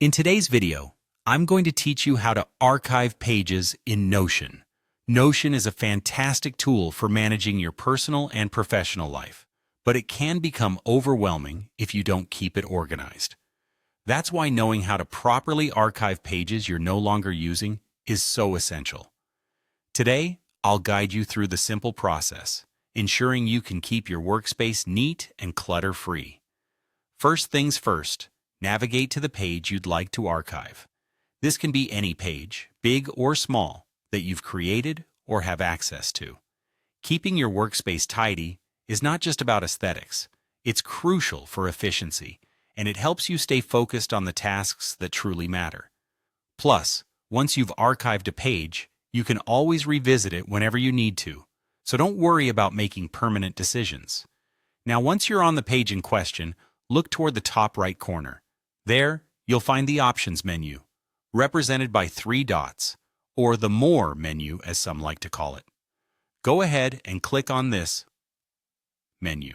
In today's video, I'm going to teach you how to archive pages in Notion. Notion is a fantastic tool for managing your personal and professional life, but it can become overwhelming if you don't keep it organized. That's why knowing how to properly archive pages you're no longer using is so essential. Today, I'll guide you through the simple process, ensuring you can keep your workspace neat and clutter-free. First things first, navigate to the page you'd like to archive. This can be any page, big or small, that you've created or have access to. Keeping your workspace tidy is not just about aesthetics. It's crucial for efficiency, and it helps you stay focused on the tasks that truly matter. Plus, once you've archived a page, you can always revisit it whenever you need to, so don't worry about making permanent decisions. Now, once you're on the page in question, look toward the top right corner. There, you'll find the Options menu, represented by 3 dots, or the More menu as some like to call it. Go ahead and click on this menu.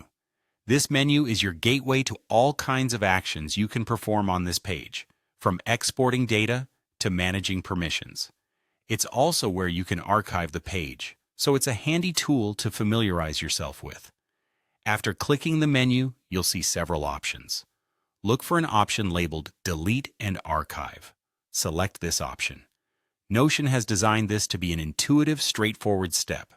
This menu is your gateway to all kinds of actions you can perform on this page, from exporting data to managing permissions. It's also where you can archive the page, so it's a handy tool to familiarize yourself with. After clicking the menu, you'll see several options. Look for an option labeled Delete and Archive. Select this option. Notion has designed this to be an intuitive, straightforward step,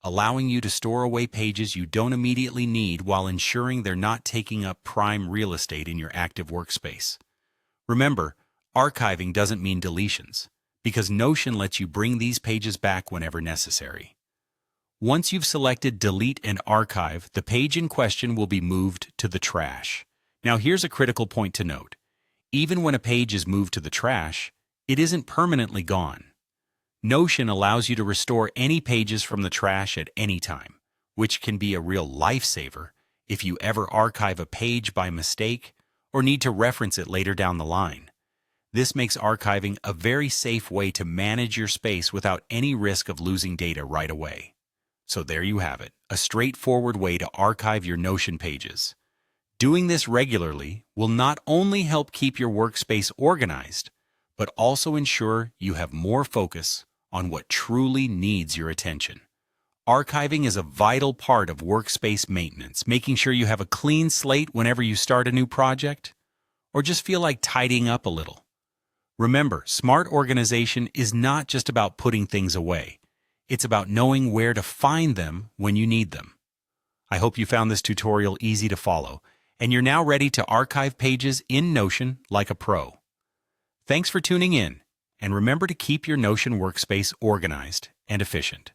allowing you to store away pages you don't immediately need while ensuring they're not taking up prime real estate in your active workspace. Remember, archiving doesn't mean deletions, because Notion lets you bring these pages back whenever necessary. Once you've selected Delete and Archive, the page in question will be moved to the trash. Now here's a critical point to note. Even when a page is moved to the trash, it isn't permanently gone. Notion allows you to restore any pages from the trash at any time, which can be a real lifesaver if you ever archive a page by mistake or need to reference it later down the line. This makes archiving a very safe way to manage your space without any risk of losing data right away. So there you have it, a straightforward way to archive your Notion pages. Doing this regularly will not only help keep your workspace organized, but also ensure you have more focus on what truly needs your attention. Archiving is a vital part of workspace maintenance, making sure you have a clean slate whenever you start a new project, or just feel like tidying up a little. Remember, smart organization is not just about putting things away. It's about knowing where to find them when you need them. I hope you found this tutorial easy to follow, and you're now ready to archive pages in Notion like a pro. Thanks for tuning in, and remember to keep your Notion workspace organized and efficient.